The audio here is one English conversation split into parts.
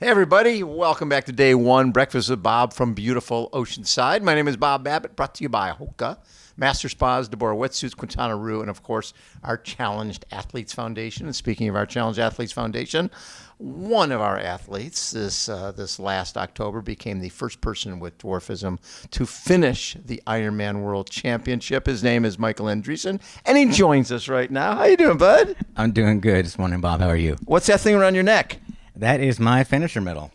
everybody. Welcome back to day one, Breakfast with Bob from beautiful Oceanside. My name is Bob Babbitt, brought to you by HOKA, Master Spas, deboer wetsuits, Quintana Roo, and of course, our Challenged Athletes Foundation. And speaking of our Challenged Athletes Foundation, one of our athletes this last October became the first person with dwarfism to finish the Ironman World Championship. His name is Michael Andreasen, and he joins us right now. How you doing, bud? I'm doing good. Just wondering, Bob, how are you? What's that thing around your neck? That is my finisher medal.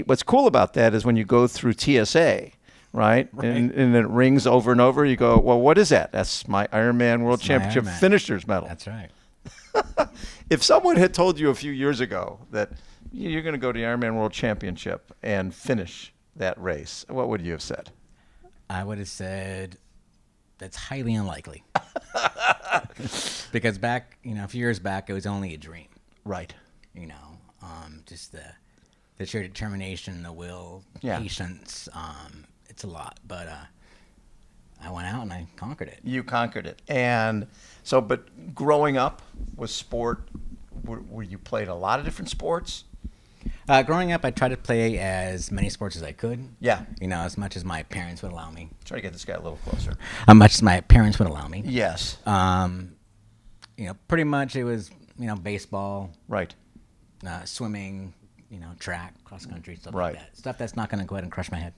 What's cool about that is when you go through TSA, right? And it rings over and over. You go, well, what is that? That's my Ironman World Championship finisher's medal. That's right. If someone had told you a few years ago that you're going to go to the Ironman World Championship and finish that race, what would you have said? I would have said that's highly unlikely. Because back, a few years back, it was only a dream. Right. Just the sheer determination, the will, patience. It's a lot, but I went out and I conquered it. You conquered it. And so, but growing up with sport, were you played a lot of different sports? Growing up, I tried to play as many sports as I could. Yeah. As much as my parents would allow me. Try to get this guy a little closer. As much as my parents would allow me. Yes. Pretty much it was, baseball. Right. Swimming, track, cross country, stuff right. like that. Stuff that's not going to go ahead and crush my head.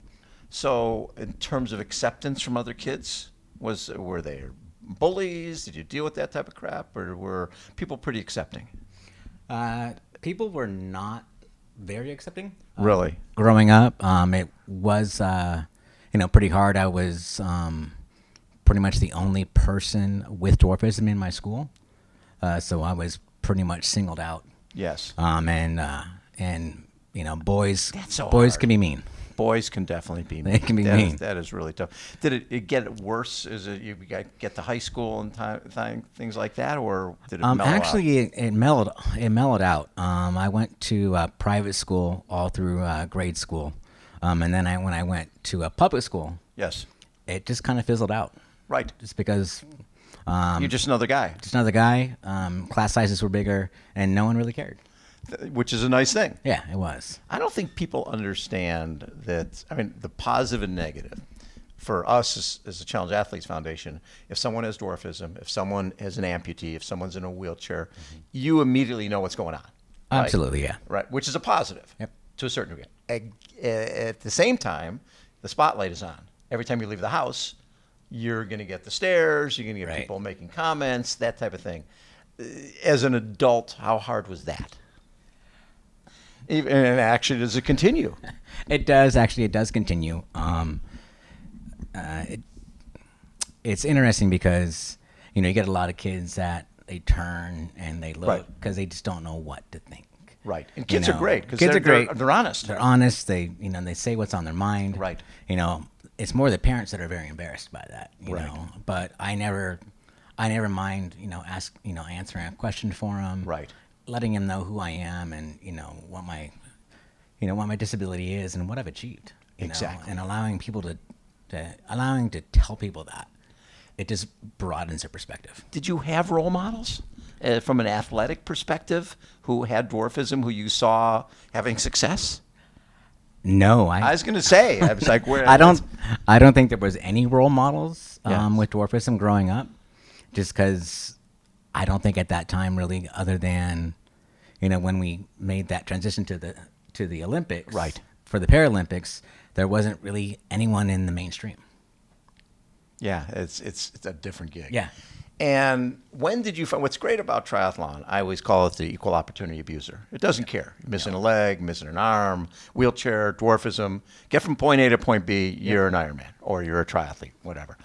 So, in terms of acceptance from other kids, were they bullies? Did you deal with that type of crap, or were people pretty accepting? People were not very accepting. Really? Growing up, it was, pretty hard. I was pretty much the only person with dwarfism in my school, so I was pretty much singled out. Yes. Boys. That's so boys hard. can be mean. Boys can definitely be mean. They can be mean. That is really tough. Did it get worse? Is it you get to high school and things like that, or did it mellow actually, out? it mellowed out. I went to private school all through grade school, and then when I went to a public school, yes, it just kind of fizzled out. Right. Just because. You're just another guy. Class sizes were bigger, and no one really cared. Which is a nice thing. Yeah, it was. I don't think people understand that. I mean, the positive and negative. For us as the Challenge Athletes Foundation, if someone has dwarfism, if someone has an amputee, if someone's in a wheelchair, you immediately know what's going on. Right? Absolutely, yeah. Right, which is a positive. Yep. To a certain degree. At the same time, the spotlight is on. Every time you leave the house, you're going to get the stares, you're going to get people making comments, that type of thing. As an adult, how hard was that? And actually, does it continue? It does. Actually, it does continue. It's interesting because, you get a lot of kids that they turn and they look because they just don't know what to think. Right. And kids are great because they're honest. They're honest. They, they say what's on their mind. Right. It's more the parents that are very embarrassed by that, you know. But I never mind, answering a question for them. Right. Letting them know who I am and, what my disability is and what I've achieved. Exactly. And allowing people to tell people that. It just broadens their perspective. Did you have role models from an athletic perspective who had dwarfism who you saw having success? No, I was going to say. I was like, where? I don't think there was any role models with dwarfism growing up, just because I don't think at that time really, other than, when we made that transition to the Olympics, right, for the Paralympics, there wasn't really anyone in the mainstream. Yeah, it's a different gig. Yeah. And when did you find, what's great about triathlon, I always call it the equal opportunity abuser. It doesn't care. You're missing a leg, missing an arm, wheelchair, dwarfism. Get from point A to point B, you're an Ironman or you're a triathlete, whatever.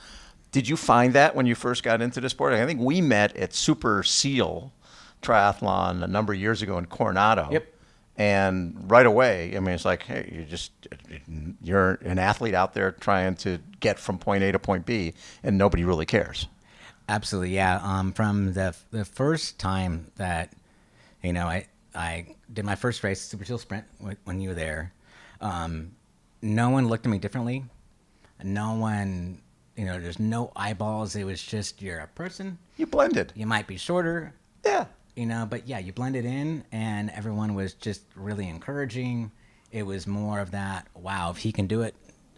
Did you find that when you first got into the sport? I think we met at Super Seal Triathlon a number of years ago in Coronado. Yep. And right away, it's like, hey, you're an athlete out there trying to get from point A to point B, and nobody really cares. Absolutely, yeah. From the first time that, I did my first race, Super Seal Sprint, when you were there, no one looked at me differently. No one, there's no eyeballs. It was just, you're a person. You blended. You might be shorter. Yeah. but yeah, you blend it in, and everyone was just really encouraging. It was more of that, wow, if he can do it,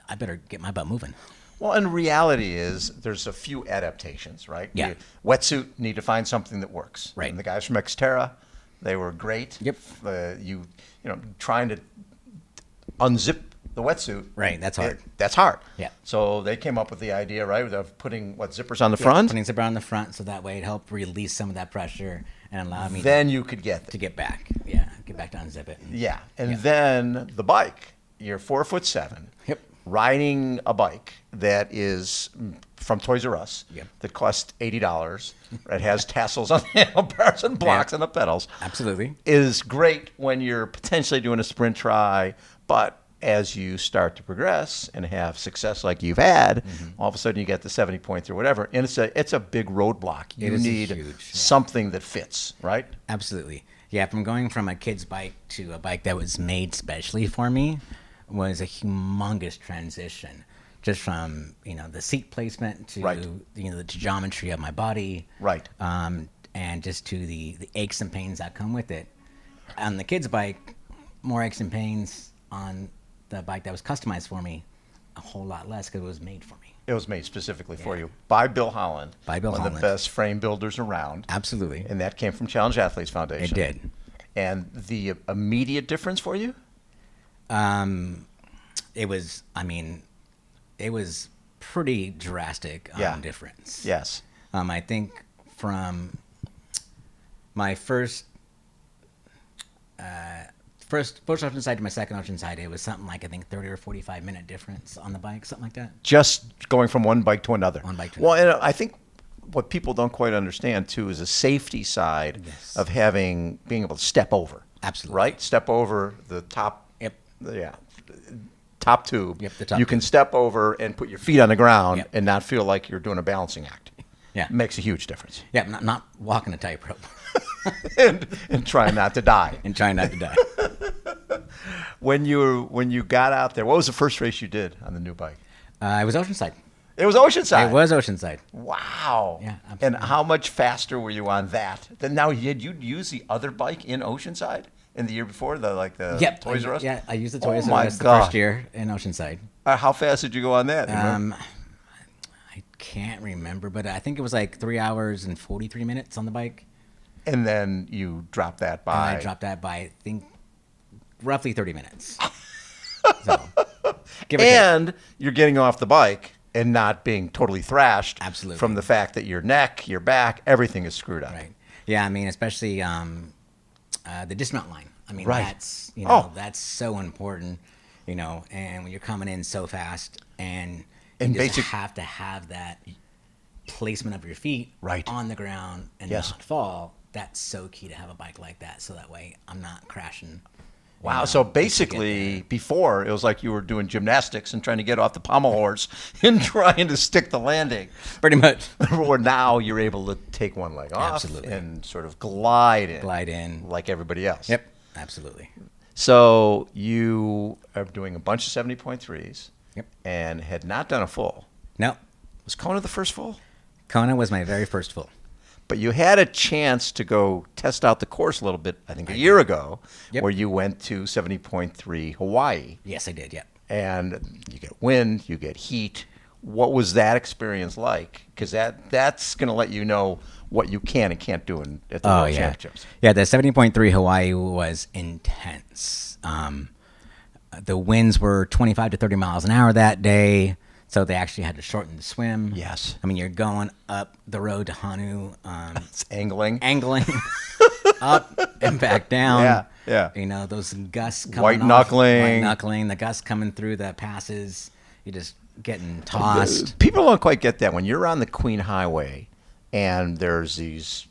I better get my butt moving. Well, and reality is there's a few adaptations, right? Yeah. Wetsuit, need to find something that works. Right. And the guys from Xterra, they were great. Yep. Trying to unzip the wetsuit. Right, that's hard. That's hard. Yeah. So they came up with the idea, right, of putting zippers on the front. Putting zipper on the front, so that way it helped release some of that pressure and allow me Then you could get to get back. Yeah, get back to unzip it. Yeah. And then the bike, you're 4'7". Yep. Riding a bike that is from Toys R Us, Yep. that costs $80. It has tassels on the handlebars and blocks on the pedals. Absolutely. Is great when you're potentially doing a sprint try, but as you start to progress and have success like you've had, all of a sudden you get the 70 points or whatever, and it's a big roadblock. You need huge, something that fits, right? Absolutely. Yeah, from going from a kid's bike to a bike that was made specially for me was a humongous transition. Just from, the seat placement to, Right. The geometry of my body. Right. And just to the aches and pains that come with it. On the kid's bike, more aches and pains. On the bike that was customized for me, a whole lot less because it was made for me. It was made specifically for you by Bill Holland. By Bill one Holland. of the best frame builders around. Absolutely. And that came from Challenge Athletes Foundation. It did. And the immediate difference for you? It was pretty drastic difference. Yes. I think from my first Oceanside to my second Oceanside, it was something like, I think, 30 or 45-minute difference on the bike, something like that. Just going from one bike to another. One bike to Well, and I think what people don't quite understand, too, is the safety side of being able to step over. Absolutely. Right? Step over the top. Yep. Yeah. Top tube. Yep, the top you can tube. step over and put your feet on the ground Yep. and not feel like you're doing a balancing act. Yeah. Makes a huge difference. Yeah, not walking a tightrope. and trying not to die. And trying not to die. When you got out there, what was the first race you did on the new bike? It was Oceanside. It was Oceanside. It was Oceanside. Wow. Yeah, And absolutely. how much faster were you on that? Then now did you use the other bike in Oceanside in the year before, the Yep. Toys R Us? Yeah, I used the Toys Oh R my Us the God. first year in Oceanside. How fast did you go on that? Do you remember? I can't remember, but I think it was like 3 hours and 43 minutes on the bike. And then you dropped that And by. I dropped that by, I think, roughly 30 minutes. So, give or take. And you're getting off the bike and not being totally thrashed. Absolutely. From the fact that your neck, your back, everything is screwed up. Right. Yeah, especially the dismount line. Right. That's that's so important, and when you're coming in so fast and you just have to have that placement of your feet Right. on the ground and Yes. not fall. That's so key to have a bike like that, so that way I'm not crashing. Wow. So basically, before, it was like you were doing gymnastics and trying to get off the pommel horse and trying to stick the landing. Pretty much. Where now you're able to take one leg off Absolutely. and sort of glide in Like everybody else. Yep. Absolutely. So you are doing a bunch of 70.3s. Yep. And had not done a full. No, Was Kona the first full? Kona was my very first full. But you had a chance to go test out the course a little bit, I think, a year ago, Yep. where you went to 70.3 Hawaii. Yes, I did. Yep. And you get wind, you get heat. What was that experience like? Because that's going to let you know what you can and can't do at the World Championships. Yeah, the 70.3 Hawaii was intense. The winds were 25 to 30 miles an hour that day, so they actually had to shorten the swim. Yes. You're going up the road to Honu, It's angling. angling up and back down. Yeah. Those gusts coming White off. knuckling. White knuckling, the gusts coming through the passes. You're just getting tossed. People don't quite get that. When you're on the Queen Highway and there's these,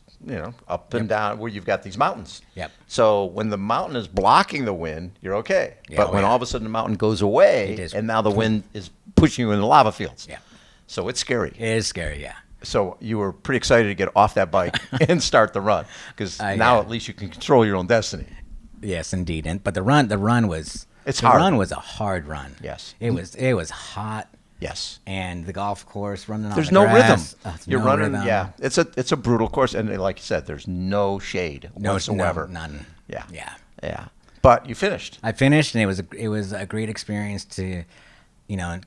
up and down where you've got these mountains. Yep. So when the mountain is blocking the wind, you're okay. Yeah, but when all of a sudden the mountain goes away It is. and now the wind is pushing you in the lava fields. Yeah. So it's scary. It is scary, yeah. So you were pretty excited to get off that bike and start the run because now Yeah. at least you can control your own destiny. Yes, indeed. But the run was It's the hard. run was a hard run. Yes. It was hot. Yes. And the golf course running on There's the no grass. rhythm. There's You're no running. rhythm. Yeah. It's a brutal course, and like you said, there's no shade whatsoever. No, none. Yeah. Yeah. Yeah. But you finished. I finished, and it was a great experience to,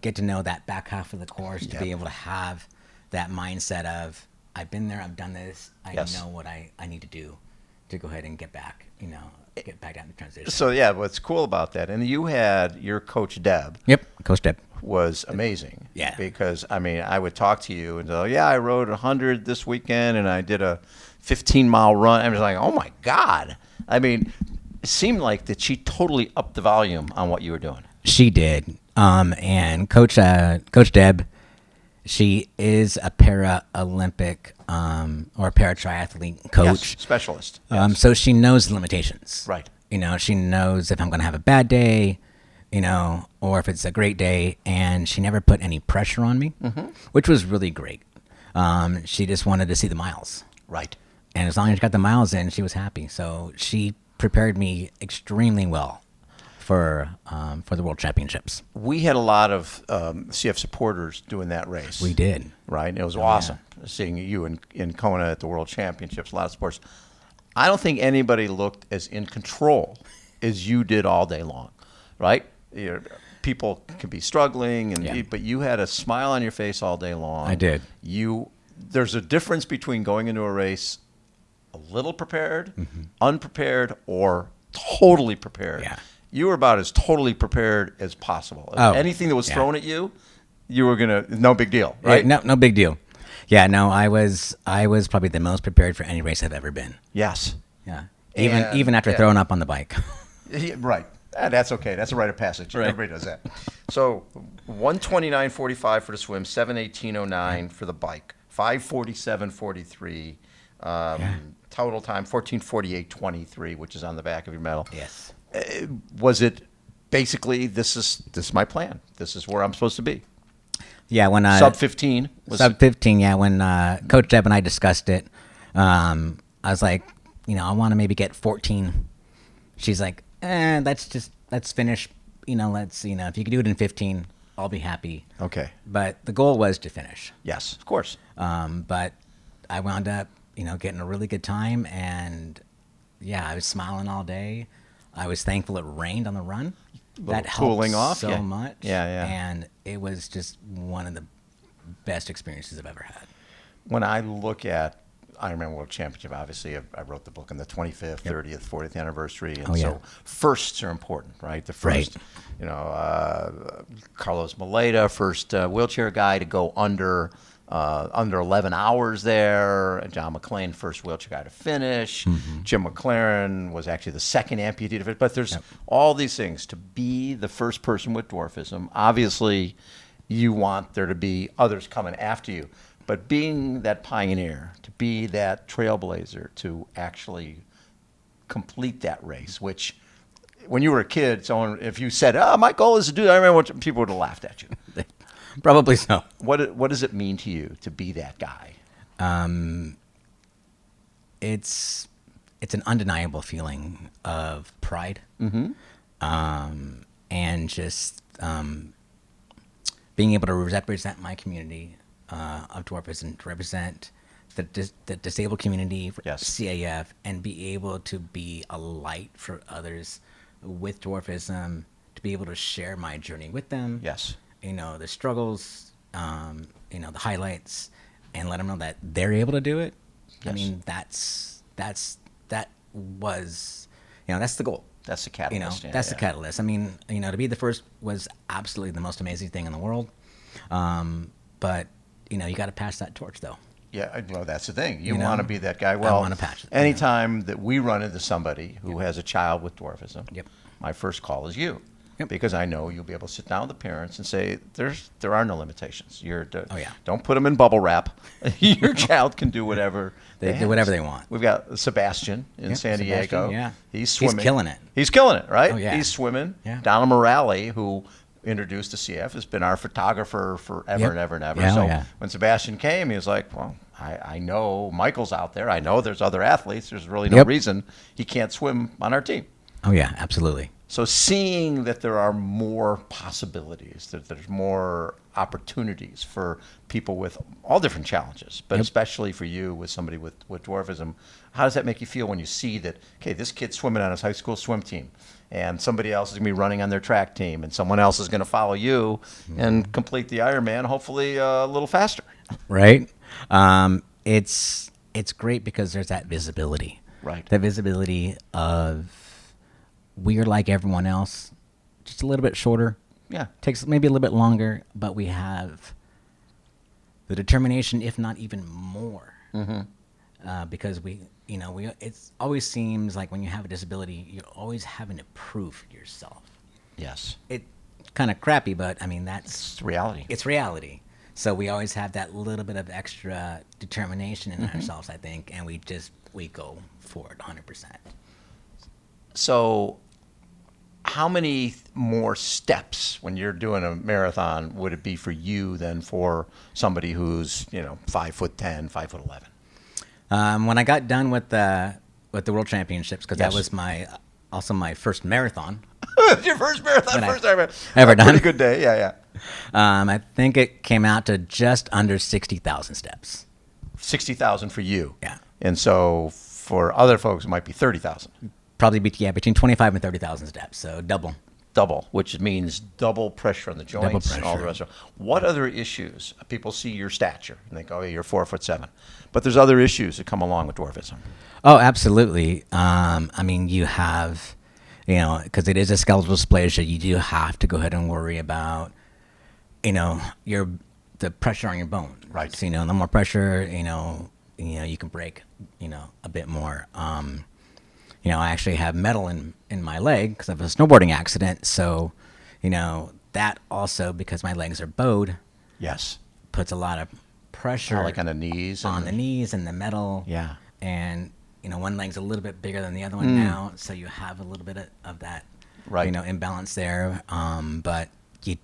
get to know that back half of the course, to be able to have that mindset of, I've been there, I've done this, I know what I need to do to go ahead and get back, get back down to transition. So yeah, what's cool about that, and you had your coach Deb. Yep, Coach Deb was amazing. Yeah. Because I would talk to you and go, yeah, I rode 100 this weekend, and I did a 15-mile run. I was like, oh my God. I mean, it seemed like that she totally upped the volume on what you were doing. She did. And Coach Deb, she is a para-Olympic or para-triathlete coach. Yes, specialist. Yes. So she knows the limitations. Right. She knows if I'm going to have a bad day, or if it's a great day, and she never put any pressure on me, which was really great. She just wanted to see the miles. Right. And as long as she got the miles in, she was happy. So she prepared me extremely well for the World Championships. We had a lot of CF supporters doing that race. We did. Right. And it was awesome seeing you in Kona at the World Championships, a lot of sports. I don't think anybody looked as in control as you did all day long, right? People can be struggling, but you had a smile on your face all day long. I did. There's a difference between going into a race a little prepared, unprepared, or totally prepared. Yeah. You were about as totally prepared as possible. Anything that was thrown at you, you were no big deal, right? Yeah, no big deal. Yeah, no, I was probably the most prepared for any race I've ever been. Yes. Yeah. Even after throwing up on the bike. Right. That's okay. That's a rite of passage. Right. Everybody does that. So 129.45 for the swim, 7:18.09 for the bike, 5:47.43. Total time 14:48.23, which is on the back of your medal. Yes. Was it basically this is my plan? This is where I'm supposed to be. Yeah, when sub 15. Sub 15. Yeah, when Coach Deb and I discussed it, I was like, I want to maybe get 14. She's like, let's finish. If you could do it in 15, I'll be happy. Okay. But the goal was to finish. Yes, of course. But I wound up, getting a really good time, and I was smiling all day. I was thankful it rained on the run. That helped cooling off so much. Yeah. And it was just one of the best experiences I've ever had. When I look at Ironman World Championship, obviously I wrote the book on the 25th, 30th, 40th anniversary, and so firsts are important, right? The first, Carlos Maleta, first wheelchair guy to go under 11 hours there. John McClain, first wheelchair guy to finish. Jim McLaren was actually the second amputee to finish. But there's all these things. To be the first person with dwarfism, obviously you want there to be others coming after you. But being that pioneer, to be that trailblazer, to actually complete that race, which when you were a kid, if you said, my goal is to do that, I remember people would have laughed at you. Probably so. What does it mean to you to be that guy? It's an undeniable feeling of pride, and just being able to represent my community of dwarfism, to represent the disabled community, CAF, and be able to be a light for others with dwarfism, to be able to share my journey with them. Yes. The struggles, the highlights, and let them know that they're able to do it. Yes. I mean, that was, that's the goal. That's the catalyst. That's the catalyst. I mean, to be the first was absolutely the most amazing thing in the world. But, you got to pass that torch, though. Yeah, that's the thing. You want to be that guy. Well, I want to pass it. Anytime that we run into somebody who has a child with dwarfism, my first call is you. Because I know you'll be able to sit down with the parents and say, there are no limitations. Don't put them in bubble wrap. Your child can do whatever they do whatever they want. We've got Sebastian in San Diego. He's swimming. He's killing it. He's killing it, right? Oh, yeah. He's swimming. Yeah. Donald Morale, who introduced the CF, has been our photographer forever and ever and ever. When Sebastian came, he was like, well, I know Michael's out there. I know there's other athletes. There's really no reason he can't swim on our team. Oh, yeah, absolutely. So seeing that there are more possibilities, that there's more opportunities for people with all different challenges, but especially for you with somebody with dwarfism, how does that make you feel when you see that, okay, this kid's swimming on his high school swim team, and somebody else is going to be running on their track team, and someone else is going to follow you and complete the Ironman, hopefully a little faster. Right. It's great because there's that visibility. Right. That visibility of we're like everyone else, just a little bit shorter. Yeah. Takes maybe a little bit longer, but we have the determination, if not even more. Because it always seems like when you have a disability, you're always having to prove yourself. Yes. It's kind of crappy, but I mean, It's reality. It's reality. So we always have that little bit of extra determination in ourselves, I think, and we go for it 100%. So how many more steps when you're doing a marathon would it be for you than for somebody who's 5'10", 5'11"? When I got done with the World Championships, because Yes. that was also my first marathon. Your first marathon, Ever a done. Pretty good day, yeah. I think it came out to just under 60,000 steps. 60,000 for you. Yeah. And so for other folks, it might be 30,000. Probably between 25 and 30,000 steps, so double. Double, which means double pressure on the joints and all the rest pressure. of it. What other issues? People see your stature and think, oh, yeah, you're 4'7". But there's other issues that come along with dwarfism. Oh, absolutely. I mean, you have, because it is a skeletal dysplasia, you do have to go ahead and worry about, the pressure on your bone. Right. So, the more pressure, you can break, a bit more. I actually have metal in my leg because of a snowboarding accident. So, that also, because my legs are bowed, Yes. puts a lot of pressure Like on the knees. on the knees and the metal. Yeah. And, one leg's a little bit bigger than the other one now. So you have a little bit of that, Right. imbalance there. But you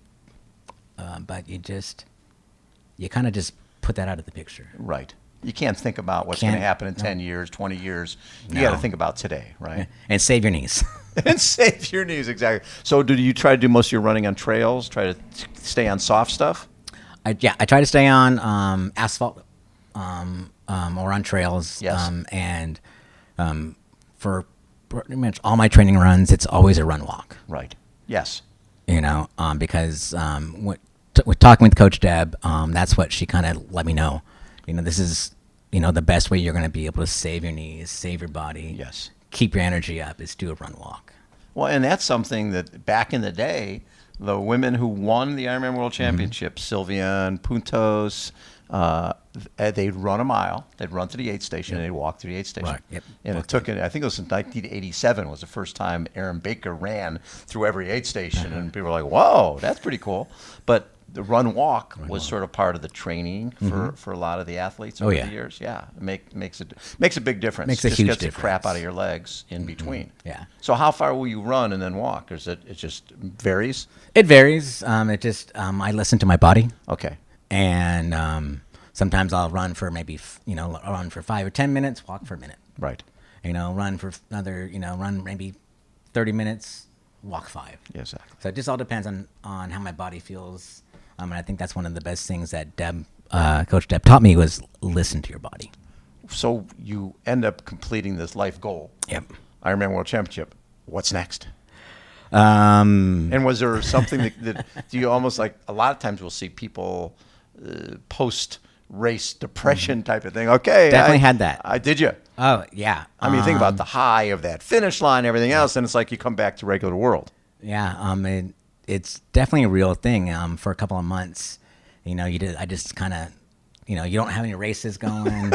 kind of just put that out of the picture. Right. You can't think about what's going to happen in 10 years, 20 years. You got to think about today, right? And save your knees. And save your knees, exactly. So do you try to do most of your running on trails, try to stay on soft stuff? I try to stay on asphalt or on trails. Yes. And for pretty much all my training runs, it's always a run walk. Right. Yes. Because with talking with Coach Deb, that's what she kind of let me know. This is, the best way you're going to be able to save your knees, save your body. Yes. Keep your energy up is do a run walk. Well, and that's something that back in the day, the women who won the Ironman World Championship, Sylvia and Puntos, they'd run a mile. They'd run to the aid station and they'd walk to the aid station. Right. Yep. And it took, I think it was in 1987 was the first time Aaron Baker ran through every aid station. And people were like, whoa, that's pretty cool. But the run walk was sort of part of the training for a lot of the athletes over the years. Yeah, it makes a big difference. Makes a just huge gets difference. the crap out of your legs in between. Yeah. So how far will you run and then walk? Or is it just varies? It varies. I listen to my body, Okay. and sometimes I'll run for maybe run for 5 or 10 minutes, walk for a minute. Right. Run for another run maybe 30 minutes, walk 5. Yeah, exactly. So it just all depends on how my body feels. And I think that's one of the best things that Coach Deb taught me was listen to your body. So you end up completing this life goal. Yep. Ironman World Championship. What's next? Um, And was there something that do you almost like a lot of times we'll see people post-race depression type of thing. Okay. Definitely had that. Did you? oh, yeah. I mean, think about the high of that finish line, everything else, and it's like you come back to regular world. Yeah. It's definitely a real thing. For a couple of months, I just kind of, you don't have any races going,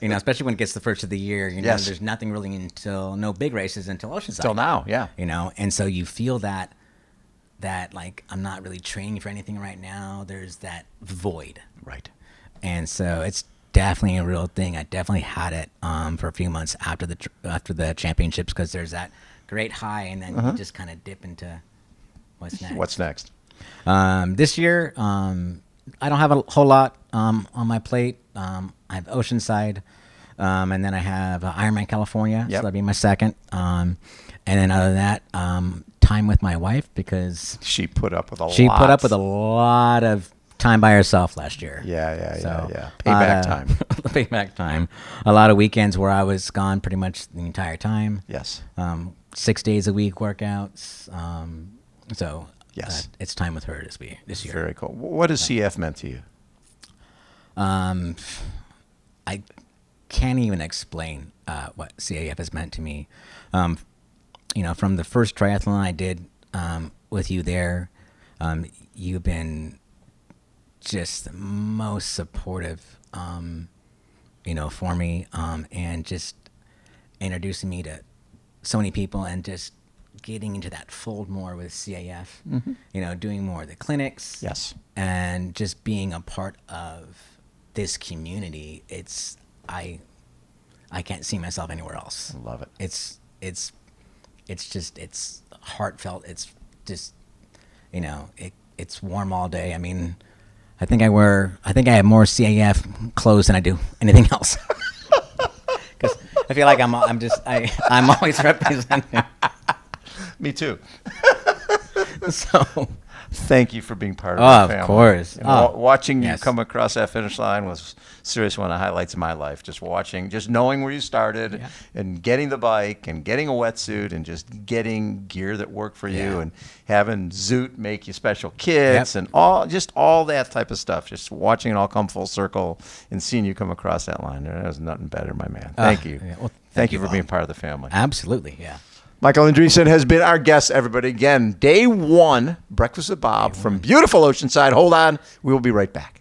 especially when it gets the first of the year, Yes. there's nothing really no big races until Oceanside. Till now, yeah. And so you feel that like, I'm not really training for anything right now. There's that void. Right. And so it's definitely a real thing. I definitely had it for a few months after the championships, because there's that great high, and then you just kind of dip into what's next. What's next? This year, I don't have a whole lot on my plate. I have Oceanside, and then I have Ironman California. Yep. So that'll be my second. And then other than that, time with my wife because She put up with a lot. she put up with a lot of time by herself last year. Yeah. So, Payback time. Payback time. A lot of weekends where I was gone pretty much the entire time. Yes. 6 days a week workouts. So Yes. it's time with her this year. Very cool. What has CF meant to you? I can't even explain what CAF has meant to me. From the first triathlon I did with you there, you've been just the most supportive, for me, and just introducing me to so many people and just getting into that fold more with CAF, doing more of the clinics. Yes. And just being a part of this community. I can't see myself anywhere else. I love it. It's heartfelt. It's just, it's warm all day. I mean, I think I have more CAF clothes than I do anything else. Because I feel like I'm always representing. Me too. So thank you for being part of our family. Of course. Watching you yes. come across that finish line was seriously one of the highlights of my life. Just knowing where you started and getting the bike and getting a wetsuit and just getting gear that worked for you and having Zoot make you special kits and all that type of stuff. Just watching it all come full circle and seeing you come across that line. There was nothing better, my man. Thank you. Yeah. Well, thank you for being part of the family. Absolutely. Yeah. Michael Andreasen has been our guest, everybody. Again, day one, Breakfast with Bob from beautiful Oceanside. Hold on. We will be right back.